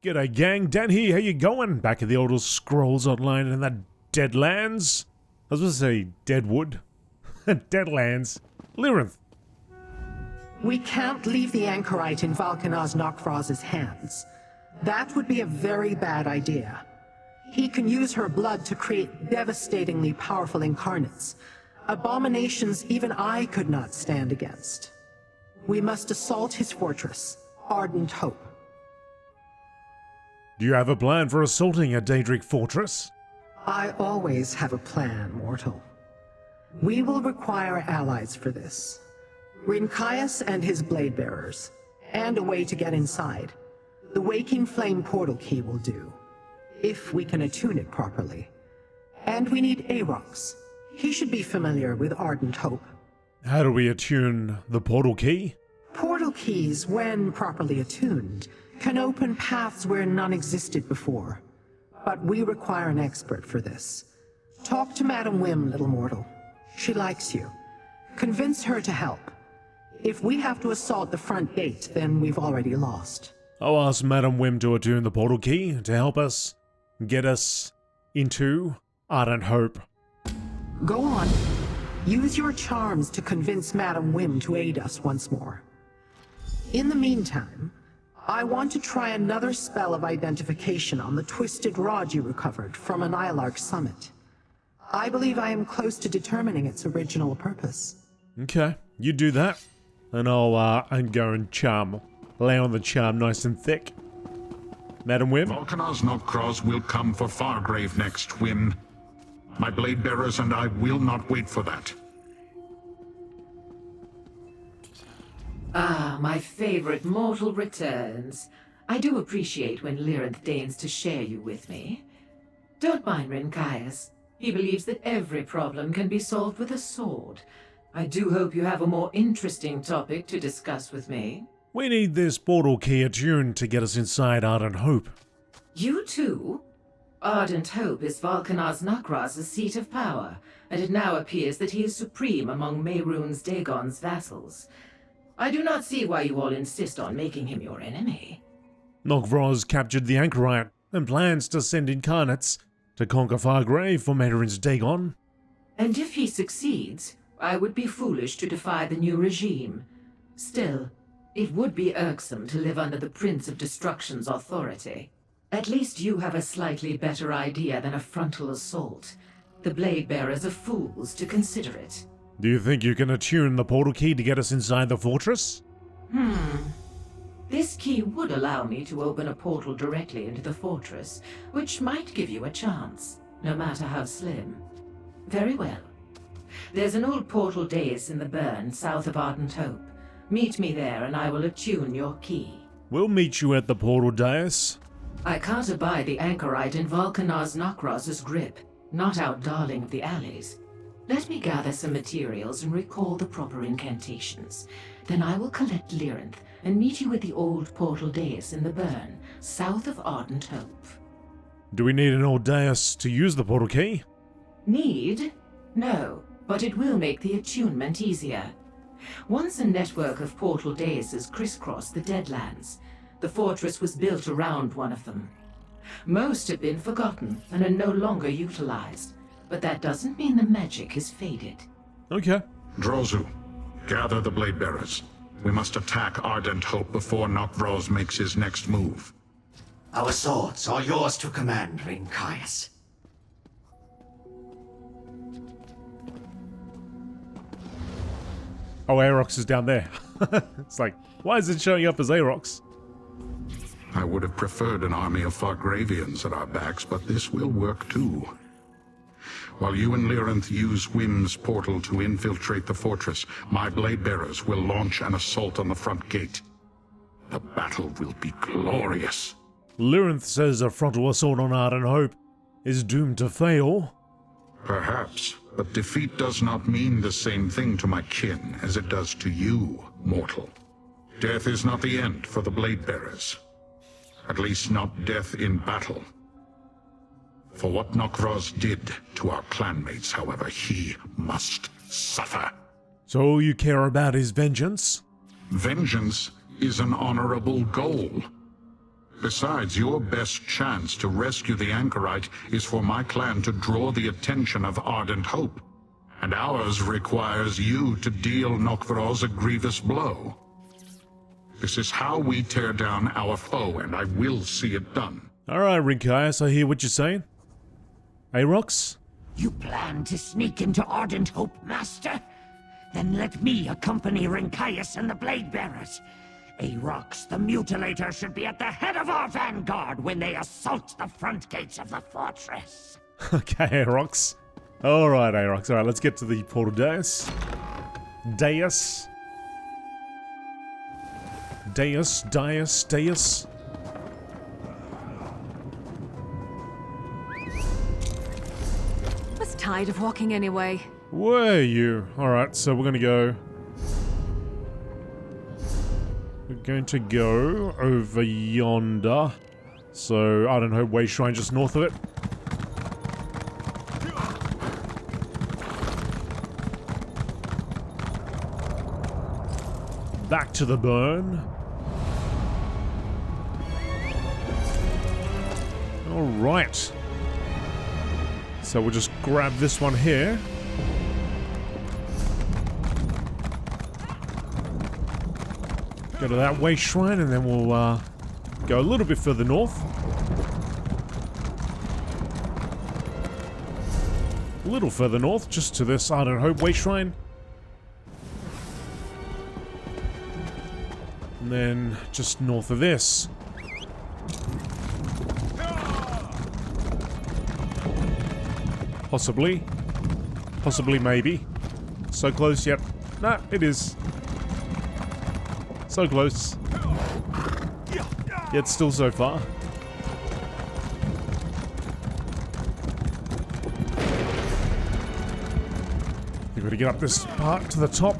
G'day gang, Dan here, how you going? Back at the Elder Scrolls Online in the Deadlands? I was going to say Deadwood. Deadlands. Lyrinth. We can't leave the Anchorite in Valkynaz Nokvroz's hands. That would be a very bad idea. He can use her blood to create devastatingly powerful incarnates, abominations even I could not stand against. We must assault his fortress, Ardent Hope. Do you have a plan for assaulting a Daedric fortress? I always have a plan, mortal. We will require allies for this. Rinkias and his blade bearers, and a way to get inside. The Waking Flame portal key will do, if we can attune it properly. And we need Aarox. He should be familiar with Ardent Hope. How do we attune the portal key? Portal keys, when properly attuned, can open paths where none existed before. But we require an expert for this. Talk to Madam Whim, little mortal. She likes you. Convince her to help. If we have to assault the front gate, then we've already lost. I'll ask Madam Whim to attune the portal key to help us get us into Ardent Hope. Go on. Use your charms to convince Madam Whim to aid us once more. In the meantime, I want to try another spell of identification on the twisted rod you recovered from an Ilark summit. I believe I am close to determining its original purpose. Okay, you do that, and I'll go and lay on the charm nice and thick. Madam Whim? Valkynaz Nokvroz will come for Fargrave next, Whim. My blade bearers and I will not wait for that. Ah, my favorite mortal returns. I do appreciate when Lyrinth deigns to share you with me. Don't mind Rinkias. He believes that every problem can be solved with a sword. I do hope you have a more interesting topic to discuss with me. We need this portal key attuned to get us inside Ardent Hope. You too? Ardent Hope is Valkynaz Nokvroz's seat of power, and it now appears that he is supreme among Mehrunes Dagon's vassals. I do not see why you all insist on making him your enemy. Nokvroz captured the Anchorite and plans to send Incarnates to conquer Fargrave for Mehrunes Dagon. And if he succeeds, I would be foolish to defy the new regime. Still, it would be irksome to live under the Prince of Destruction's authority. At least you have a slightly better idea than a frontal assault. The blade bearers are fools to consider it. Do you think you can attune the portal key to get us inside the fortress? This key would allow me to open a portal directly into the fortress, which might give you a chance, no matter how slim. Very well. There's an Old Portal Dais in the burn south of Ardent Hope. Meet me there and I will attune your key. We'll meet you at the Portal Dais. I can't abide the Anchorite in Valkynaz Nokvroz's grip, not out darling of the alleys. Let me gather some materials and recall the proper incantations. Then I will collect Lyrinth and meet you at the Old Portal Dais in the burn, south of Ardent Hope. Do we need an old dais to use the portal key? Need? No, but it will make the attunement easier. Once a network of portal daises crisscrossed the Deadlands, the fortress was built around one of them. Most have been forgotten and are no longer utilized. But that doesn't mean the magic has faded. Okay. Drozu, gather the blade bearers. We must attack Ardent Hope before Nokvroz makes his next move. Our swords are yours to command, Rinkias. Oh, Aarox is down there. It's like, why is it showing up as Aarox? I would have preferred an army of Fargravians at our backs, but this will work too. While you and Lyrinth use Whims' portal to infiltrate the fortress, my blade bearers will launch an assault on the front gate. The battle will be glorious. Lyrinth says a frontal assault on Ardent Hope is doomed to fail. Perhaps, but defeat does not mean the same thing to my kin as it does to you, mortal. Death is not the end for the blade bearers. At least not death in battle. For what Nokvroz did to our clanmates, however, he must suffer. So all you care about is vengeance? Vengeance is an honorable goal. Besides, your best chance to rescue the Anchorite is for my clan to draw the attention of Ardent Hope. And ours requires you to deal Nokvroz a grievous blow. This is how we tear down our foe, and I will see it done. Alright, Rinkaias, I hear what you're saying. Aarox? You plan to sneak into Ardent Hope, Master? Then let me accompany Rinkaias and the Blade Bearers. Aarox, the Mutilator, should be at the head of our vanguard when they assault the front gates of the fortress. Okay, Aarox. Alright, Aarox. Alright, let's get to the Portal Dais. Dais. I was tired of walking anyway. Were you? Alright, so we're gonna go... We're going to go over yonder. So, I don't know, Way Shrine just north of it. Back to the burn. Alright. So we'll just grab this one here. Go to that Way Shrine and then we'll go a little bit further north. A little further north, just to this Ardent Hope Way Shrine. And then just north of this. Possibly. Possibly, maybe. So close, yep. Nah, it is. So close. Yet still so far. You've got to get up this part to the top.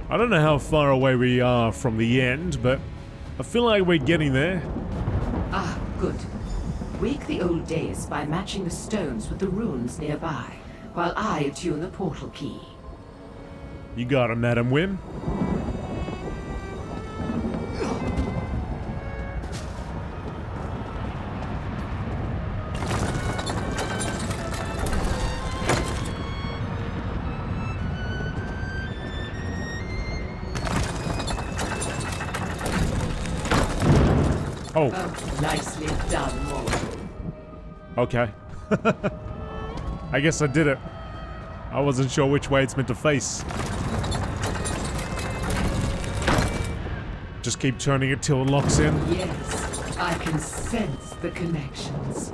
I don't know how far away we are from the end, but I feel like we're getting there. Ah, good. Wake the old days by matching the stones with the runes nearby, while I attune the portal key. You got it, Madam Whim. Oh. Oh, nicely done, mortal. Okay. I guess I did it. I wasn't sure which way it's meant to face. Just keep turning it till it locks in. Yes, I can sense the connections.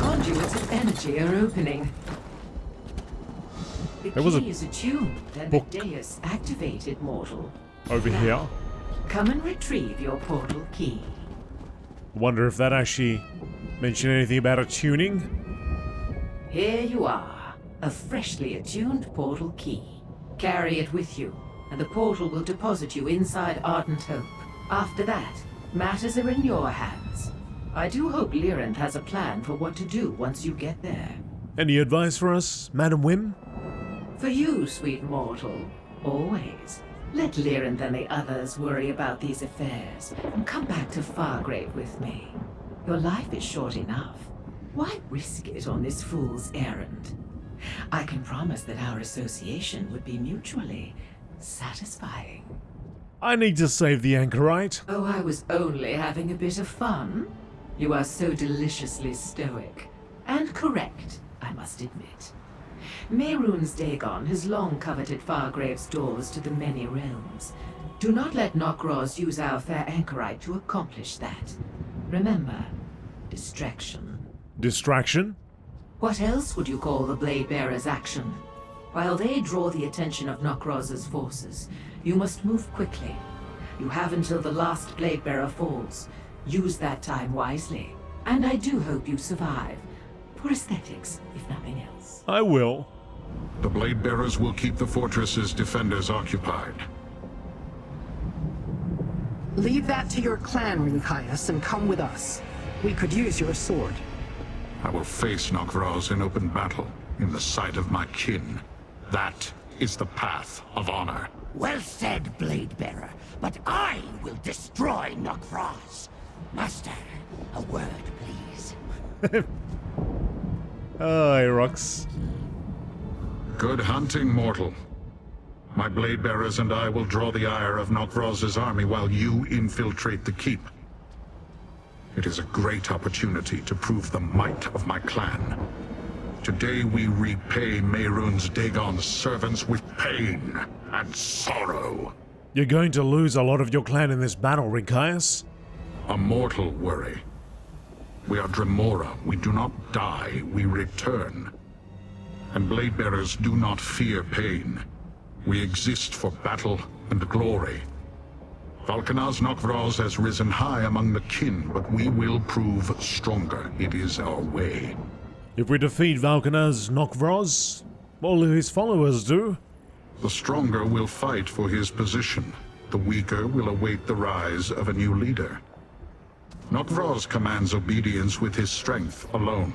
Conduits of energy are opening. The key is attuned and the dais activated, mortal. Over here. Come and retrieve your portal key. Wonder if that actually mentioned anything about attuning. Here you are, a freshly attuned portal key. Carry it with you, and the portal will deposit you inside Ardent Hope. After that, matters are in your hands. I do hope Lyranth has a plan for what to do once you get there. Any advice for us, Madam Whim? For you, sweet mortal, always. Let Lyranth and the others worry about these affairs, and come back to Fargrave with me. Your life is short enough. Why risk it on this fool's errand? I can promise that our association would be mutually satisfying. I need to save the Anchorite. Oh, I was only having a bit of fun. You are so deliciously stoic. And correct, I must admit. Mehrunes Dagon has long coveted Fargrave's doors to the many realms. Do not let Nokvroz use our fair Anchorite to accomplish that. Remember, distraction. Distraction? What else would you call the Blade Bearer's action? While they draw the attention of Nokvroz's forces, you must move quickly. You have until the last Blade Bearer falls. Use that time wisely. And I do hope you survive. For aesthetics, if nothing else. I will. The Blade Bearers will keep the fortress's defenders occupied. Leave that to your clan, Rinkias, and come with us. We could use your sword. I will face Nokvroz in open battle, in the sight of my kin. That is the path of honor. Well said, Blade Bearer, but I will destroy Nokvroz. Master, a word, please. Oh, Aerox. Good hunting, mortal. My blade bearers and I will draw the ire of Nokvroz's army while you infiltrate the keep. It is a great opportunity to prove the might of my clan. Today we repay Mehrunes Dagon's servants with pain and sorrow. You're going to lose a lot of your clan in this battle, Rinkias. A mortal worry. We are Dremora. We do not die, we return. And blade bearers do not fear pain. We exist for battle and glory. Valkynaz Nokvroz has risen high among the kin, but we will prove stronger. It is our way. If we defeat Valkynaz Nokvroz, all of his followers do. The stronger will fight for his position. The weaker will await the rise of a new leader. Nokvroz commands obedience with his strength alone.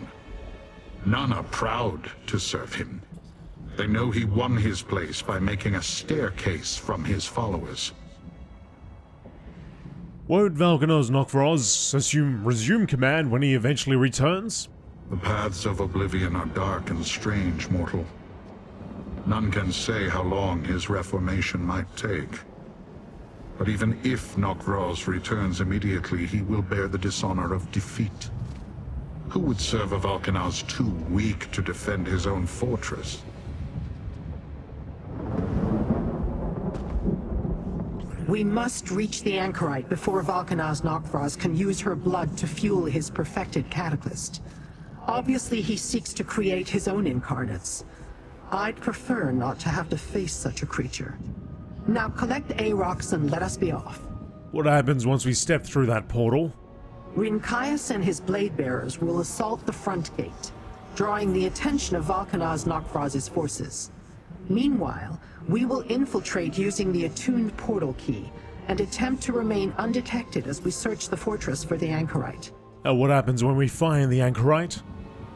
None are proud to serve him. They know he won his place by making a staircase from his followers. Won't Valkynaz Nokvroz resume command when he eventually returns? The paths of Oblivion are dark and strange, mortal. None can say how long his reformation might take. But even if Nokvroz returns immediately, he will bear the dishonor of defeat. Who would serve a Valkynaz too weak to defend his own fortress? We must reach the Anchorite before Valkynaz Nokvroz can use her blood to fuel his perfected cataclysm. Obviously, he seeks to create his own Incarnates. I'd prefer not to have to face such a creature. Now collect Aerox and let us be off. What happens once we step through that portal? Rinkias and his blade bearers will assault the front gate, drawing the attention of Valkynaz Nokvroz's forces. Meanwhile, we will infiltrate using the attuned portal key and attempt to remain undetected as we search the fortress for the Anchorite. What happens when we find the Anchorite?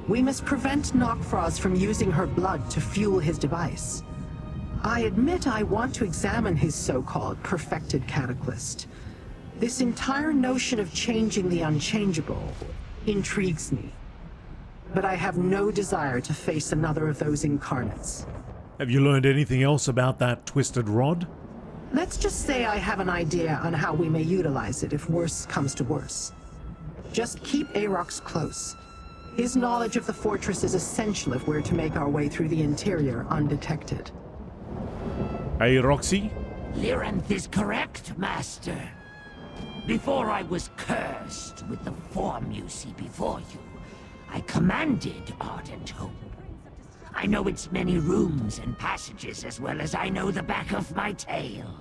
We must prevent Nokvroz from using her blood to fuel his device. I admit I want to examine his so-called perfected cataclysm. This entire notion of changing the unchangeable intrigues me. But I have no desire to face another of those incarnates. Have you learned anything else about that twisted rod? Let's just say I have an idea on how we may utilize it if worse comes to worse. Just keep Aerox close. His knowledge of the fortress is essential if we're to make our way through the interior undetected. Aeroxy? Lyranth is correct, Master. Before I was cursed with the form you see before you, I commanded Ardent Hope. I know its many rooms and passages as well as I know the back of my tail.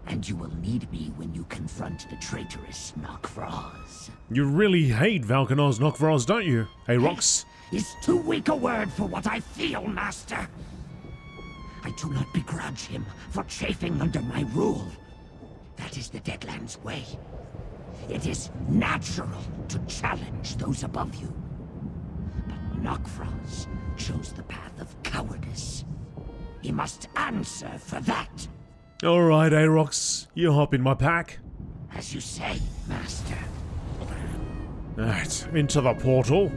And you will need me when you confront the traitorous Nokvroz. You really hate Valkynaz Nokvroz, don't you, Aerox? Is too weak a word for what I feel, Master. I do not begrudge him for chafing under my rule. That is the Deadlands way. It is natural to challenge those above you. But Nokvroz chose the path of cowardice. He must answer for that. Alright, Aerox, you hop in my pack. As you say, Master. Alright, into the portal.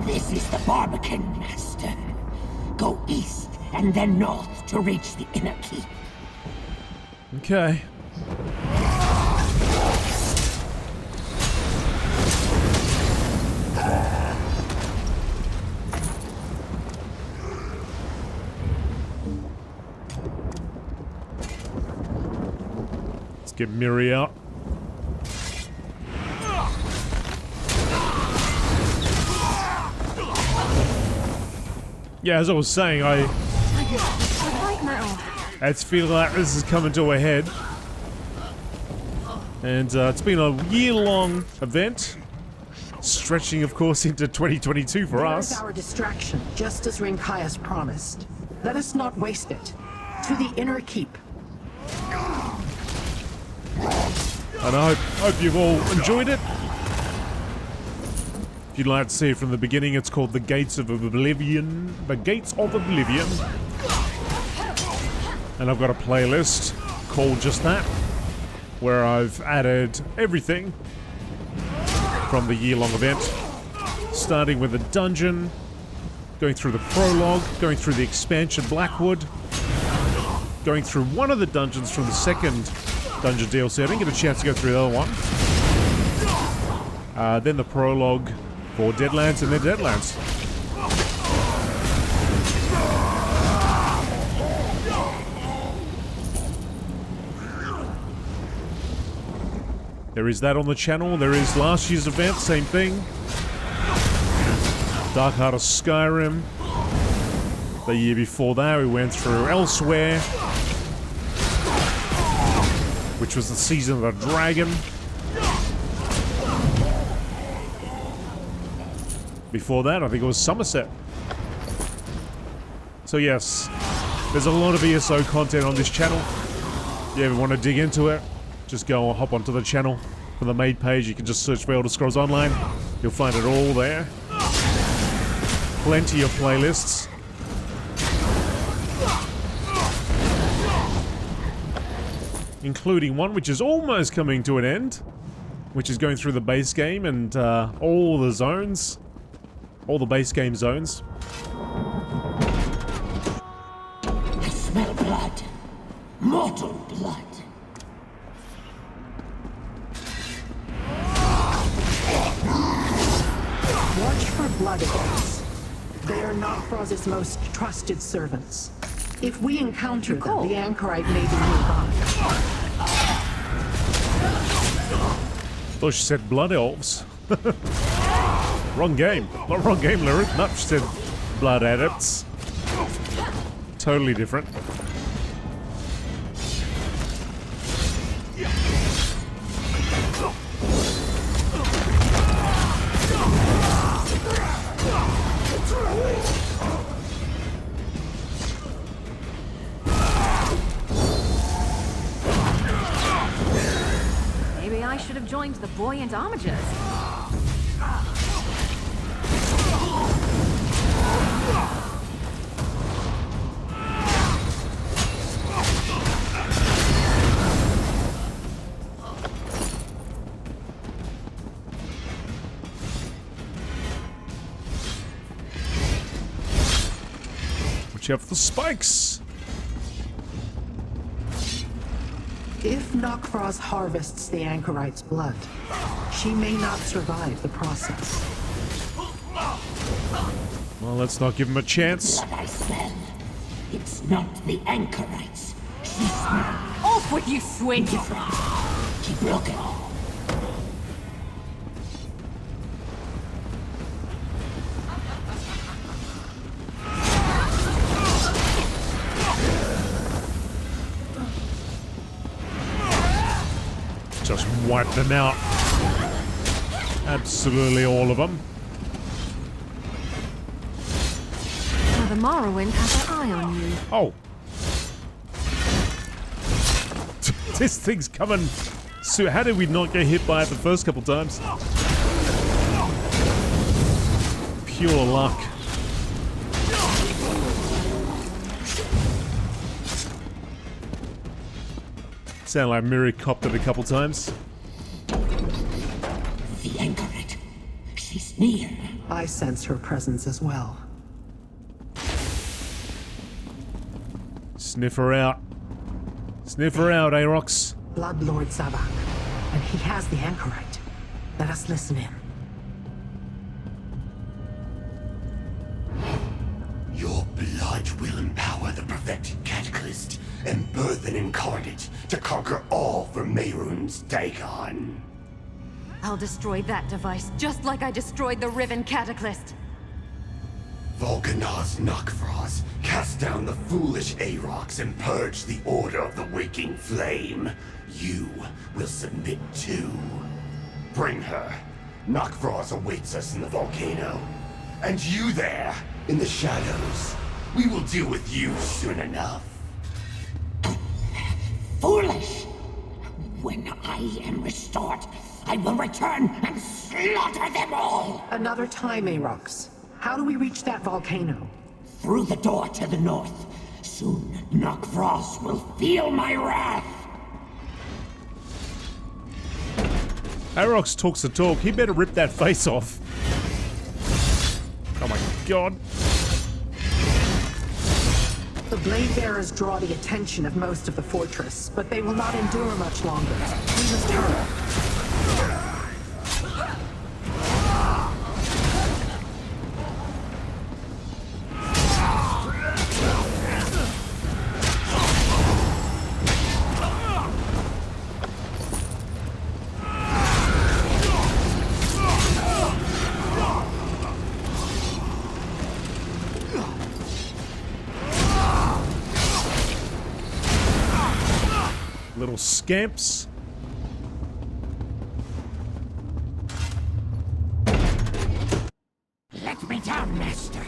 This is the Barbican, Master. Go east and then north to reach the inner keep. Okay. Let's get Miri out. Yeah, as I was saying, I like metal. it's feeling like this is coming to a head. And it's been a year-long event, stretching, of course, into 2022 for There's us. our distraction, just as Rinkias promised. Let us not waste it. To the inner keep. And I hope you've all enjoyed it. If you'd like to see it from the beginning, it's called The Gates of Oblivion. The Gates of Oblivion. And I've got a playlist called just that, where I've added everything from the year-long event, starting with the dungeon, going through the prologue, going through the expansion Blackwood, going through one of the dungeons from the second dungeon DLC. I didn't get a chance to go through the other one. Then the prologue for Deadlands and then Deadlands. There is that on the channel. There is last year's event, same thing. Dark Heart of Skyrim. The year before that, we went through Elsewhere, which was the Season of the Dragon. Before that, I think it was Somerset. So yes, there's a lot of ESO content on this channel. If you ever want to dig into it, just go and hop onto the channel. From the main page, you can just search for Elder Scrolls Online. You'll find it all there. Plenty of playlists. Including one which is almost coming to an end, which is going through the base game and all the zones. All the base game zones. I smell blood. Mortal blood. Watch for blood events. They are Nokvroz's most trusted servants. If we encounter them, the Anchorite may be nearby. Thought she said blood elves. Wrong game. Not wrong game, Lyric. No, she said blood adepts. Totally different. Maybe I should have joined the buoyant homagers. Watch out for the spikes. If Nokvroz harvests the Anchorite's blood, she may not survive the process. Well, let's not give him a chance. Blood I smell. It's not the Anchorites. She smells Off with you, Swin! different. Keep looking. Just wipe them out. Absolutely all of them. Now the Morrowind has her eye on you. Oh. This thing's coming. So how did we not get hit by it the first couple times? Pure luck. Sound like Miri copped it a couple times. The Anchorite. She's near. I sense her presence as well. Sniff her out. Sniff her out, Arox. Blood Lord Zabak, and he has the Anchorite. Let us listen in. Your blood will empower the perfected Cataclysm and birth an Incarnate to conquer all for Mehrunes Dagon. I'll destroy that device just like I destroyed the Riven Cataclysm. Valkynaz Nokvroz, cast down the foolish Arox and purge the Order of the Waking Flame. You will submit too. Bring her. Nokvroz awaits us in the volcano. And you there, in the shadows. We will deal with you soon enough. foolish. When I am restored, I will return and slaughter them all! Another time, Aarox. How do we reach that volcano? Through the door to the north. Soon, Nokvroz will feel my wrath! Aarox talks the talk. He better rip that face off. Oh my god. The blade bearers draw the attention of most of the fortress, but they will not endure much longer. We must hurry. Little scamps. Let me down, Master.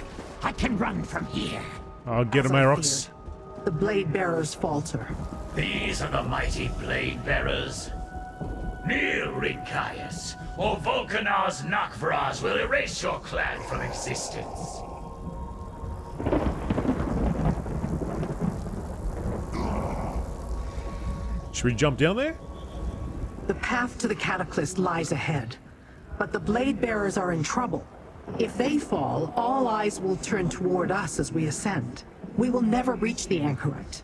I can run from here. I'll get him, As I Aarox. feared, the blade bearers falter. These are the mighty blade bearers. Kneel, Rinkaius, or Valkynaz Nokvroz will erase your clan from existence. Should we jump down there? The path to the Cataclysm lies ahead, but the blade bearers are in trouble. If they fall, all eyes will turn toward us as we ascend. We will never reach the Anchorite.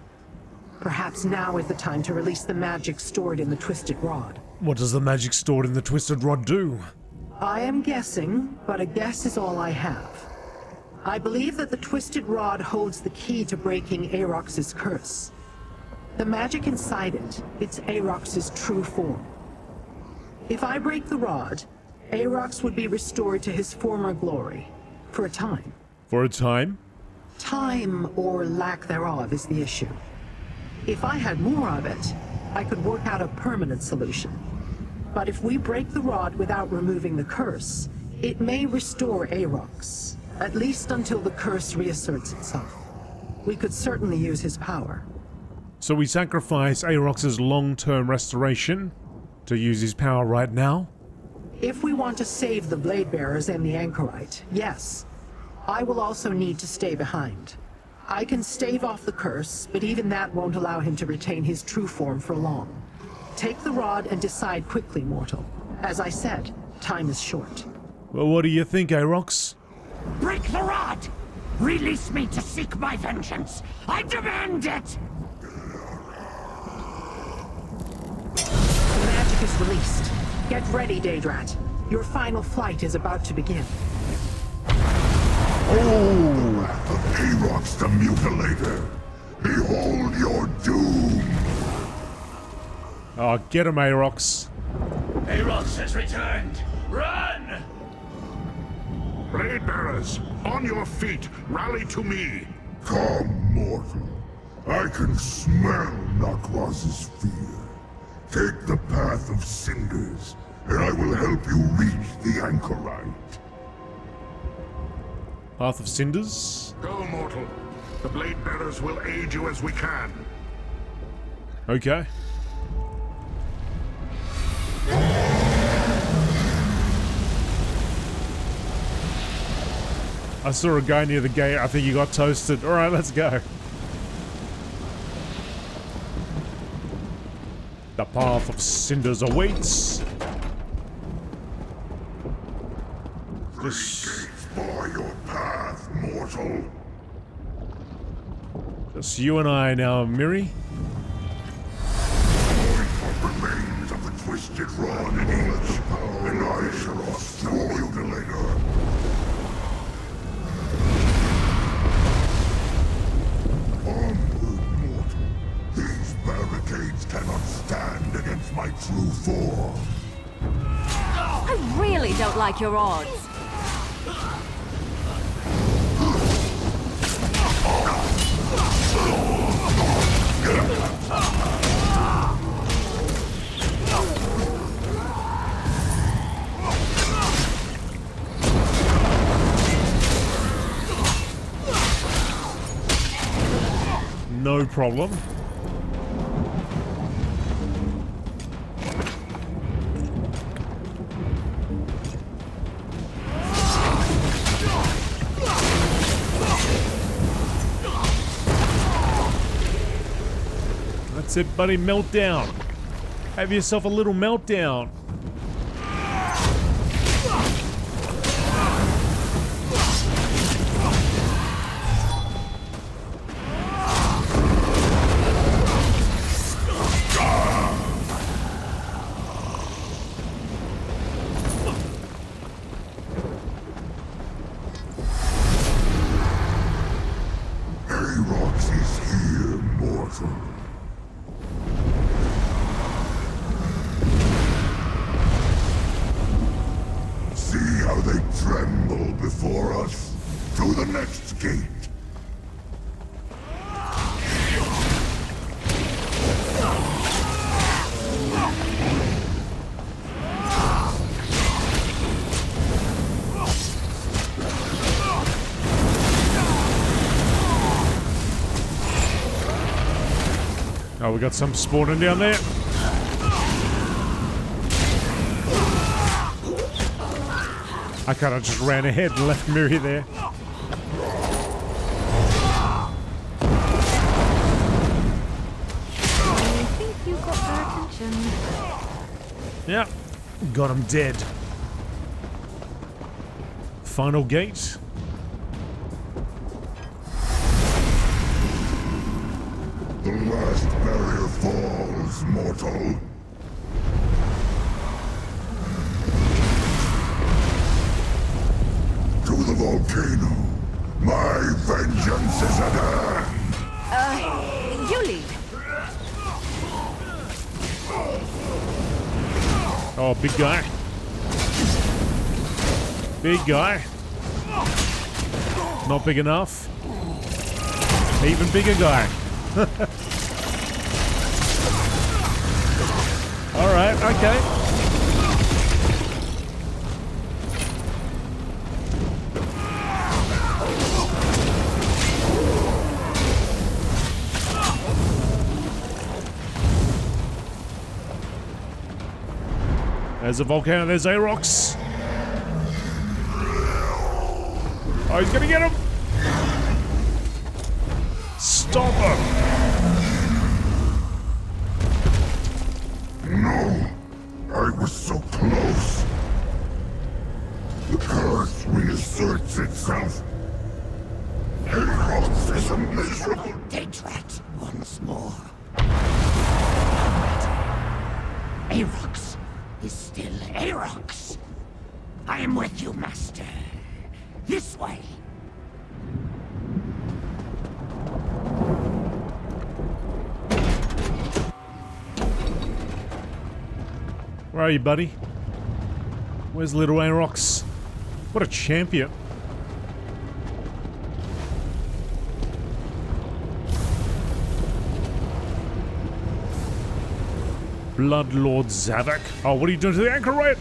Perhaps now is the time to release the magic stored in the Twisted Rod. What does the magic stored in the Twisted Rod do? I am guessing, but a guess is all I have. I believe that the Twisted Rod holds the key to breaking Aarox's curse. The magic inside it, it's Aarox's true form. If I break the rod, Aarox would be restored to his former glory. For a time. For a time? Time, or lack thereof, is the issue. If I had more of it, I could work out a permanent solution. But if we break the rod without removing the curse, it may restore Aarox, at least until the curse reasserts itself. We could certainly use his power. So we sacrifice Aarox's long-term restoration to use his power right now? If we want to save the blade bearers and the Anchorite, yes. I will also need to stay behind. I can stave off the curse, but even that won't allow him to retain his true form for long. Take the rod and decide quickly, mortal. As I said, time is short. Well, what do you think, Aarox? Break the rod! Release me to seek my vengeance! I demand it! The magic is released. Get ready, Daedrat. Your final flight is about to begin. Wrath of Aarox the Mutilator! Behold your doom! Oh, get him, Aarox. Aarox has returned. Run! Blade bearers, on your feet, rally to me! Come, mortal. I can smell Nokvroz's fear. Take the path of Cinders, and I will help you reach the Anchorite. Path of Cinders? Go, mortal. The blade bearers will aid you as we can. Okay. I saw a guy near the gate. I think he got toasted. Alright, let's go. The path of Cinders awaits. Just Bar your path, mortal. you and I now, Miri. Fight what remains of the Twisted Rod in each, and I shall destroy the Mutilator. Onward, mortal. These barricades cannot stand against my true form. I really don't like your odds. No problem. That's it, buddy. Meltdown. Have yourself a little meltdown. Oh, we got some spawning down there. I kinda just ran ahead and left Miri there. I think you got their attention. Yep, got him dead. Final gate. The last barrier falls, mortal. To the volcano. My vengeance is at hand. You lead. Oh, big guy. Big guy. Not big enough. Even bigger guy. Alright, okay. There's a volcano, there's Aarox. Oh, he's gonna get him! Stop him! No! I was so close! The curse reasserts itself. Aarox is a miserable Dead rat once more. Aarox is still Aarox. I am with you, Master. This way. Where are you, buddy? Where's little Aarox? What a champion. Bloodlord Zavak. Oh, what are you doing to the Anchorite?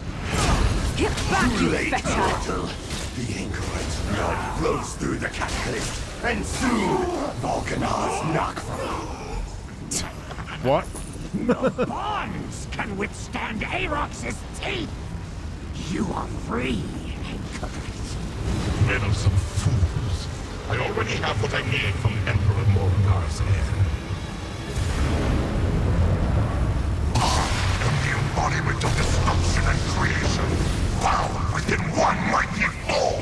Get back, you Late fetcher! mortal. The Anchorite's blood flows through the catalyst, and soon Valkynaz Nokvroz. What? No bonds can withstand Aarox's teeth. You are free, Anchorite. Meddlesome fools. I already have what I need from Emperor Morgar's heir. I am the embodiment of destruction and creation, bound within one mighty fall.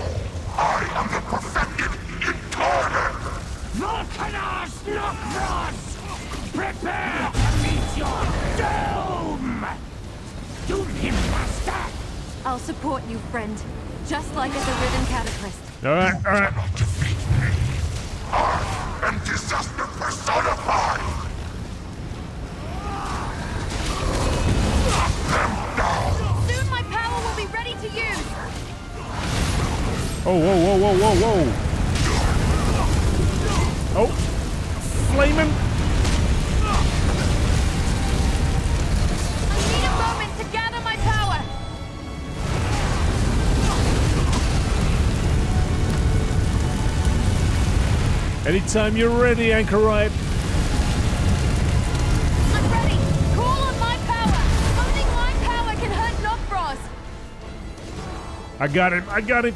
I am the perfected Incarnate. Valkynaz Nokvroz! Prepare to meet your doom! Doom him, Master! I'll support you, friend. Just like at the Riven Cataclysm. Alright, alright. Cannot defeat me. I am disaster personified. Knock them down. Soon my power will be ready to use! Oh, whoa, whoa, whoa, whoa, whoa. Oh. Flaming. I need a moment to gather my power! Anytime you're ready, Anchorite. I'm ready! Call on my power! Only my power can hurt Nokvroz! I got him, I got him.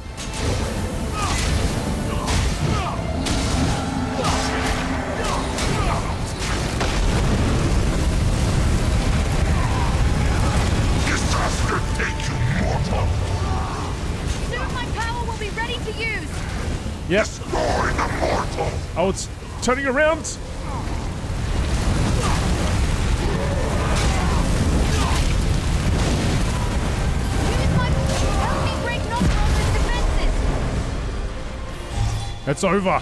Yep. Destroy the mortal! Oh, it's turning around. Help me break Nokvroz's defenses! It's over.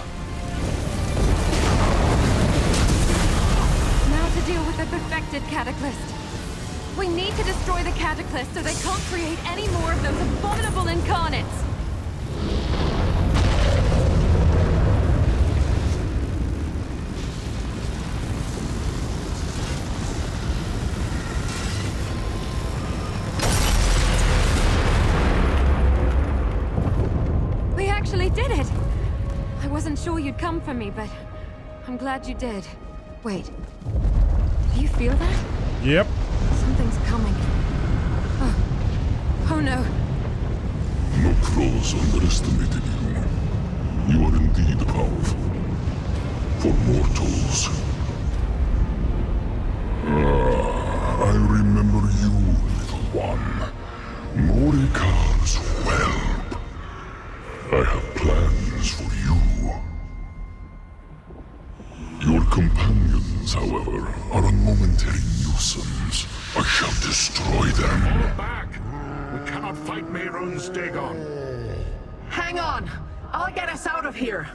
Now to deal with the perfected Cataclysm. We need to destroy the Cataclysm so they can't create any more of those abominable Incarnates. We actually did it! I wasn't sure you'd come for me, but I'm glad you did. Wait. Do you feel that? Yep. Something's coming. Oh no. Nokvroz underestimated you. You are indeed powerful. For mortals. I remember you, little one. Morikar's whelp. I have plans for you. Your companions, however, are a momentary nuisance. I shall destroy them. Fall back! We cannot fight Mehrunes Dagon. Hang on! I'll get us out of here!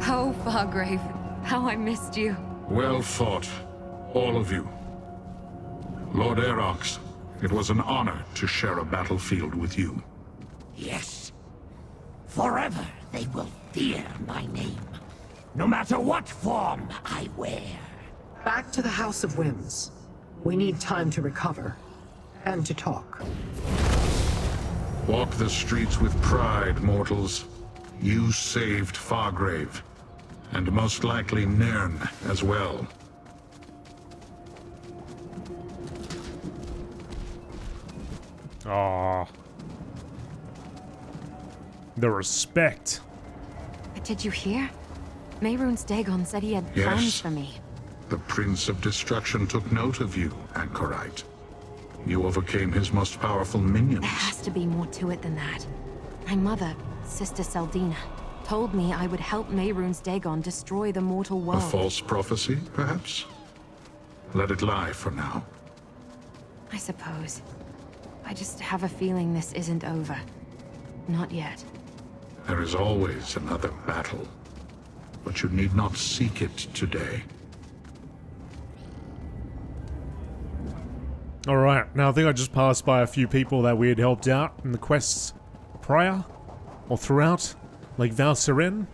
Oh, Fargrave, how I missed you. Well fought, all of you. Lord Erox, it was an honor to share a battlefield with you. Yes. Forever they will fear my name, no matter what form I wear. Back to the House of Whims. We need time to recover. And to talk. Walk the streets with pride, mortals. You saved Fargrave. And most likely Nirn as well. Ah. The respect. But did you hear? Mehrunes Dagon said he had plans Yes. for me. The Prince of Destruction took note of you, Anchorite. You overcame his most powerful minions. There has to be more to it than that. My mother, Sister Celdina, told me I would help Mehrunes Dagon destroy the mortal A world. false prophecy, perhaps? Let it lie for now. I suppose. I just have a feeling this isn't over. Not yet. There is always another battle. But you need not seek it today. Alright, now I think I just passed by a few people that we had helped out in the quests prior, or throughout, like Valkynaz.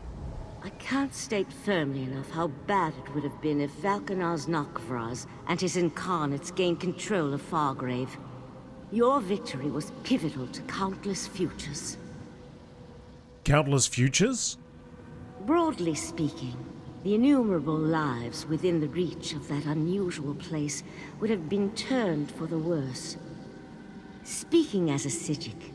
I can't state firmly enough how bad it would have been if Valkynaz Nokvroz and his Incarnates gained control of Fargrave. Your victory was pivotal to countless futures. Countless futures? Broadly speaking, the innumerable lives within the reach of that unusual place would have been turned for the worse. Speaking as a Psijic,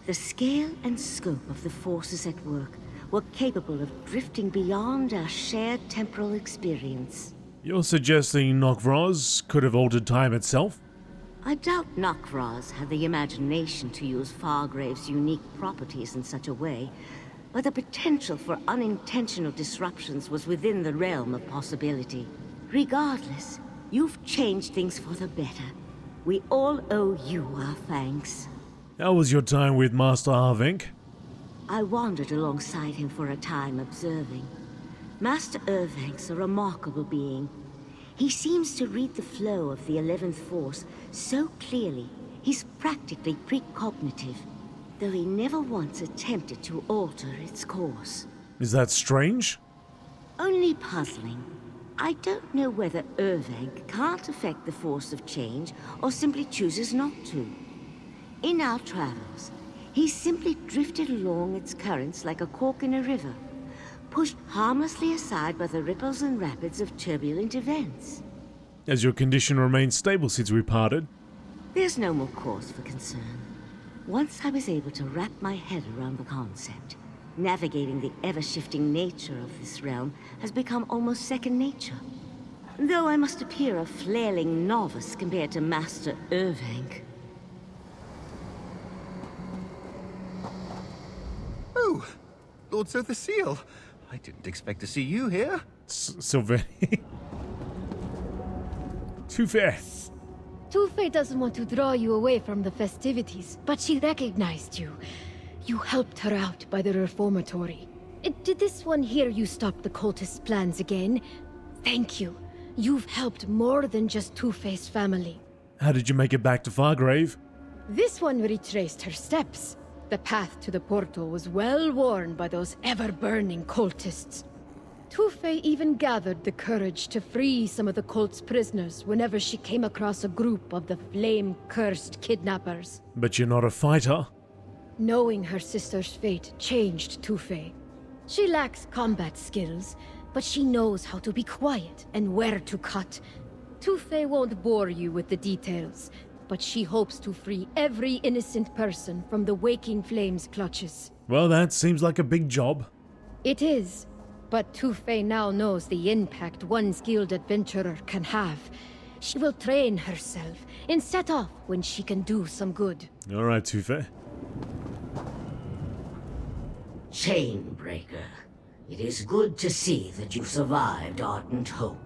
the scale and scope of the forces at work were capable of drifting beyond our shared temporal experience. You're suggesting Nokvroz could have altered time itself? I doubt Nokvroz had the imagination to use Fargrave's unique properties in such a way, but the potential for unintentional disruptions was within the realm of possibility. Regardless, you've changed things for the better. We all owe you our thanks. How was your time with Master Arvenk? I wandered alongside him for a time observing. Master Ervank's a remarkable being. He seems to read the flow of the 11th Force so clearly, he's practically precognitive, though he never once attempted to alter its course. Is that strange? Only puzzling. I don't know whether Ervank can't affect the force of change, or simply chooses not to. In our travels, he simply drifted along its currents like a cork in a river, pushed harmlessly aside by the ripples and rapids of turbulent events. Has your condition remained stable since we parted? There's no more cause for concern. Once I was able to wrap my head around the concept, navigating the ever-shifting nature of this realm has become almost second nature. Though I must appear a flailing novice compared to Master Ervank. Lord the Seal. I didn't expect to see you here. Sylvain. Too fair. Tufei doesn't want to draw you away from the festivities, but she recognized you. You helped her out by the reformatory. Did this one hear you stop the cultist plans again? Thank you. You've helped more than just Tufei's family. How did you make it back to Fargrave? This one retraced her steps. The path to the portal was well worn by those ever-burning cultists. Tufei even gathered the courage to free some of the cult's prisoners whenever she came across a group of the flame-cursed kidnappers. But you're not a fighter. Knowing her sister's fate changed Tufei. She lacks combat skills, but she knows how to be quiet and where to cut. Tufei won't bore you with the details, but she hopes to free every innocent person from the waking flame's clutches. Well, that seems like a big job. It is, but Tufei now knows the impact one skilled adventurer can have. She will train herself and set off when she can do some good. All right, Tufei. Chainbreaker, it is good to see that you survived Ardent Hope.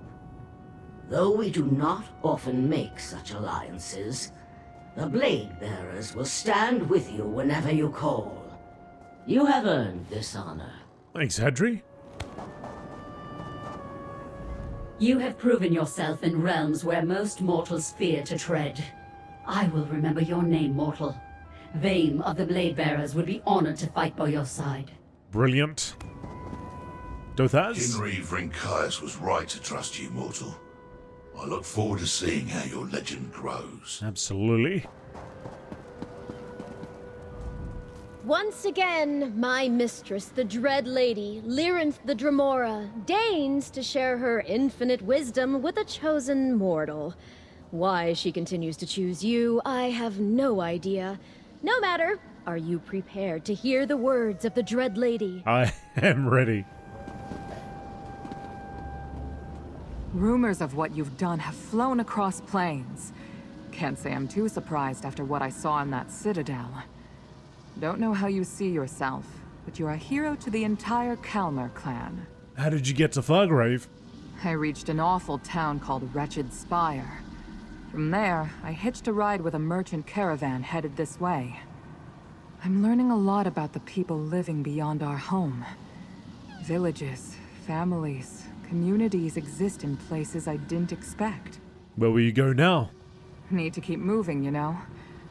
Though we do not often make such alliances, the Blade Bearers will stand with you whenever you call. You have earned this honor. Thanks, Hadri. You have proven yourself in realms where most mortals fear to tread. I will remember your name, mortal. Vame of the Blade Bearers would be honored to fight by your side. Brilliant. Dothaz? Henry Vrinkaius was right to trust you, mortal. I look forward to seeing how your legend grows. Absolutely. Once again, my mistress, the Dread Lady, Lyrinth the Dremora, deigns to share her infinite wisdom with a chosen mortal. Why she continues to choose you, I have no idea. No matter, are you prepared to hear the words of the Dread Lady? I am ready. Rumors of what you've done have flown across plains. Can't say I'm too surprised after what I saw in that citadel. Don't know how you see yourself, but you're a hero to the entire Kalmar clan. How did you get to Fargrave? I reached an awful town called Wretched Spire. From there, I hitched a ride with a merchant caravan headed this way. I'm learning a lot about the people living beyond our home. Villages, families, communities exist in places I didn't expect. Where will you go now? Need to keep moving, you know.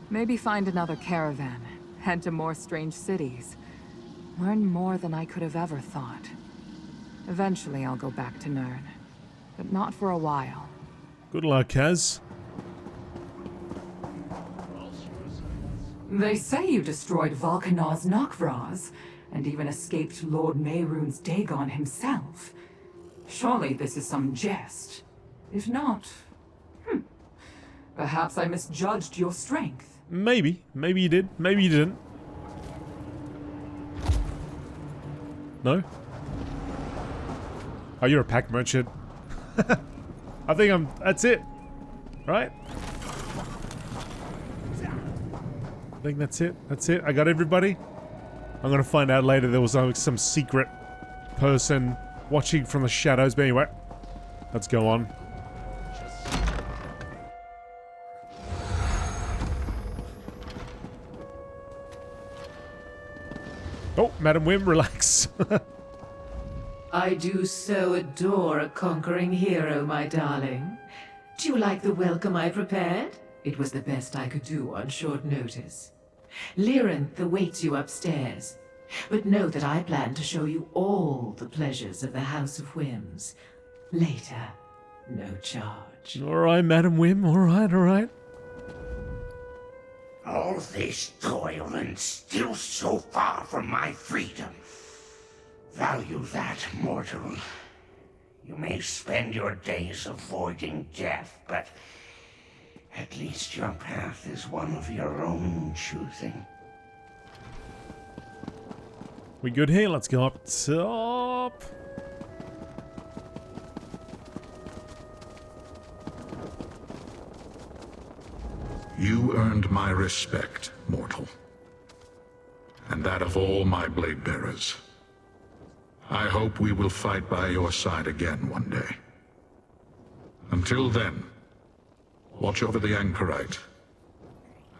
Maybe find another caravan, head to more strange cities. Learn more than I could have ever thought. Eventually I'll go back to Nirn, but not for a while. Good luck, Kaz. They say you destroyed Valkynaz Nokvroz, and even escaped Lord Mehrunes Dagon himself. Surely this is some jest. If not, perhaps I misjudged your strength. Maybe. Maybe you did. Maybe you didn't. No? Oh, you're a pack merchant. I think that's it. Right? I think that's it. That's it. I got everybody. I'm gonna find out later there was some secret person watching from the shadows. But anyway, let's go on. Oh, Madam Whim, relax. I do so adore a conquering hero, my darling. Do you like the welcome I prepared? It was the best I could do on short notice. Lyrinth awaits you upstairs, but know that I plan to show you all the pleasures of the House of Whims. Later, no charge. Alright, Madam Whim, alright. All this toil and still so far from my freedom. Value that, mortal. You may spend your days avoiding death, but at least your path is one of your own choosing. We good here? Let's go up top. You earned my respect, mortal. And that of all my blade bearers. I hope we will fight by your side again one day. Until then, watch over the Anchorite.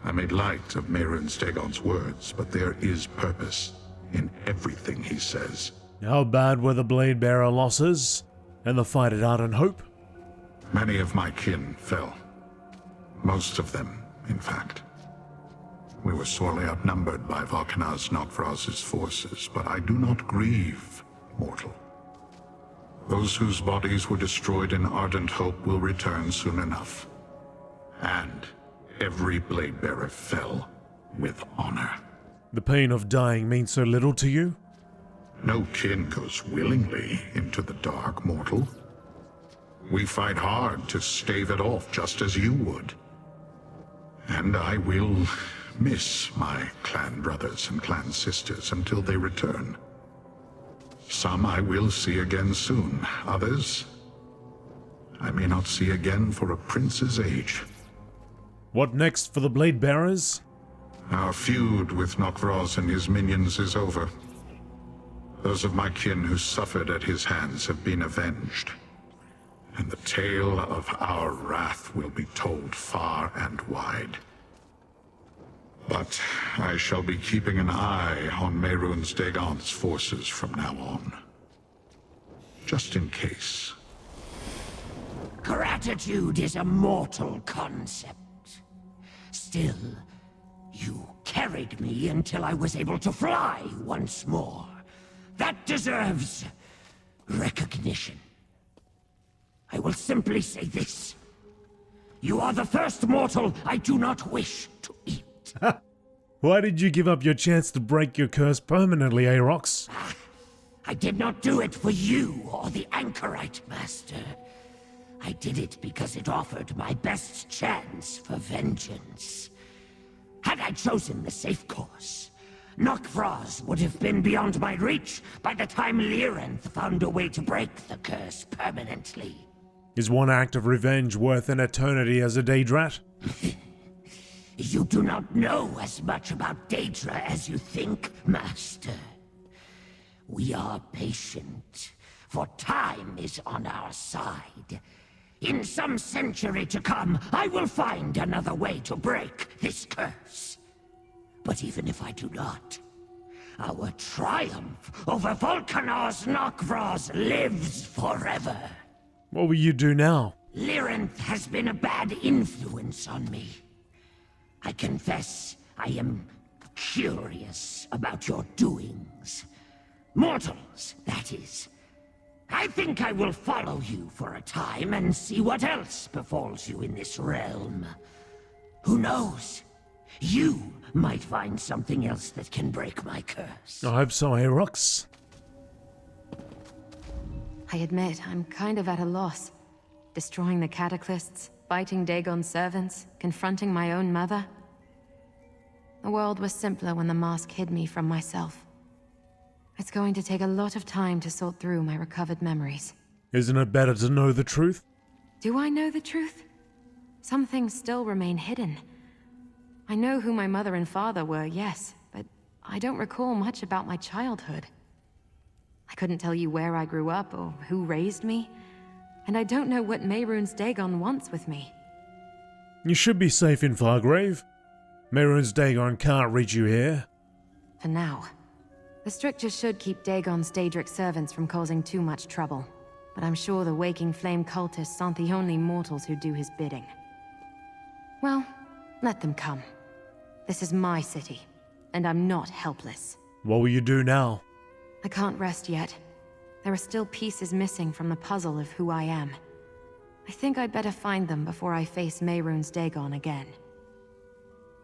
I made light of Mehrunes Dagon's words, but there is purpose in everything he says. How bad were the Blade-Bearer losses, and the fight at Ardent Hope? Many of my kin fell. Most of them, in fact. We were sorely outnumbered by Valkynaz Nokvroz's forces, but I do not grieve, mortal. Those whose bodies were destroyed in Ardent Hope will return soon enough. And every Blade-Bearer fell with honor. The pain of dying means so little to you? No kin goes willingly into the dark, mortal. We fight hard to stave it off, just as you would. And I will miss my clan brothers and clan sisters until they return. Some I will see again soon. Others, I may not see again for a prince's age. What next for the Blade-Bearers? Our feud with Nokvroz and his minions is over. Those of my kin who suffered at his hands have been avenged. And the tale of our wrath will be told far and wide. But I shall be keeping an eye on Mehrunes Dagon's forces from now on. Just in case. Gratitude is a mortal concept. Still, you carried me until I was able to fly once more. That deserves recognition. I will simply say this. You are the first mortal I do not wish to eat. Why did you give up your chance to break your curse permanently, Aarox? I did not do it for you or the Anchorite, Master. I did it because it offered my best chance for vengeance. Had I chosen the safe course, Nokvroz would have been beyond my reach by the time Nirn found a way to break the curse permanently. Is one act of revenge worth an eternity as a Daedrat? You do not know as much about Daedra as you think, Master. We are patient, for time is on our side. In some century to come, I will find another way to break this curse. But even if I do not, our triumph over Valkynaz Nokvroz lives forever. What will you do now? Nirn has been a bad influence on me. I confess I am curious about your doings. Mortals, that is. I think I will follow you for a time and see what else befalls you in this realm. Who knows? You might find something else that can break my curse. I hope so, Aarox. I admit, I'm kind of at a loss. Destroying the Cataclysts, fighting Dagon's servants, confronting my own mother. The world was simpler when the mask hid me from myself. It's going to take a lot of time to sort through my recovered memories. Isn't it better to know the truth? Do I know the truth? Some things still remain hidden. I know who my mother and father were, yes, but I don't recall much about my childhood. I couldn't tell you where I grew up or who raised me, and I don't know what Mehrunes Dagon wants with me. You should be safe in Fargrave. Mehrunes Dagon can't reach you here. For now. The strictures should keep Dagon's Daedric servants from causing too much trouble, but I'm sure the Waking Flame cultists aren't the only mortals who do his bidding. Well, let them come. This is my city, and I'm not helpless. What will you do now? I can't rest yet. There are still pieces missing from the puzzle of who I am. I think I'd better find them before I face Mehrunes Dagon again.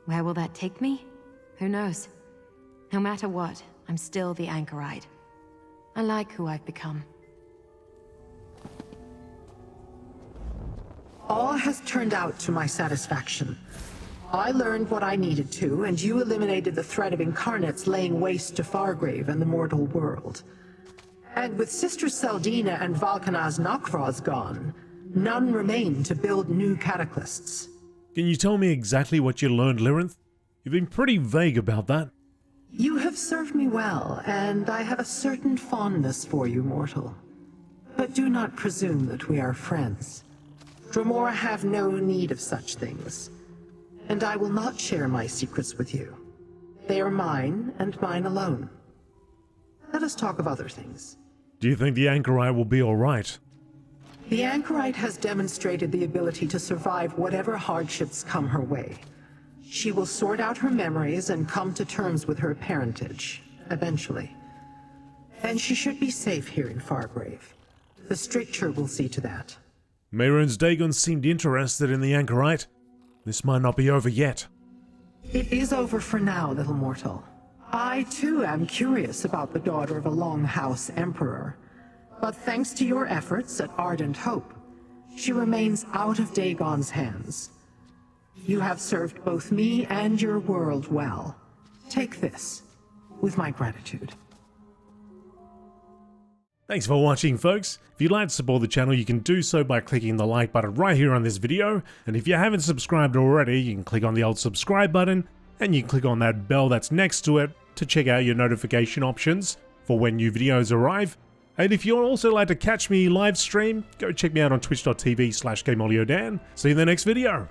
Where will that take me? Who knows? No matter what, I'm still the Anchorite. I like who I've become. All has turned out to my satisfaction. I learned what I needed to, and you eliminated the threat of Incarnates laying waste to Fargrave and the mortal world. And with Sister Celdina and Valkynaz Nokvroz gone, none remain to build new cataclysts. Can you tell me exactly what you learned, Lyrinth? You've been pretty vague about that. You have served me well, and I have a certain fondness for you, mortal. But do not presume that we are friends. Dromora have no need of such things, and I will not share my secrets with you. They are mine, and mine alone. Let us talk of other things. Do you think the Anchorite will be alright? The Anchorite has demonstrated the ability to survive whatever hardships come her way. She will sort out her memories and come to terms with her parentage, eventually. And she should be safe here in Fargrave. The Stricture will see to that. Mehrunes Dagon seemed interested in the Anchorite. This might not be over yet. It is over for now, little mortal. I, too, am curious about the daughter of a Longhouse Emperor. But thanks to your efforts at Ardent Hope, she remains out of Dagon's hands. You have served both me and your world well. Take this, with my gratitude. Thanks for watching, folks. If you'd like to support the channel, you can do so by clicking the like button right here on this video. And if you haven't subscribed already, you can click on the old subscribe button, and you can click on that bell that's next to it to check out your notification options for when new videos arrive. And if you'd also like to catch me live stream, go check me out on twitch.tv/GameolioDan. See you in the next video.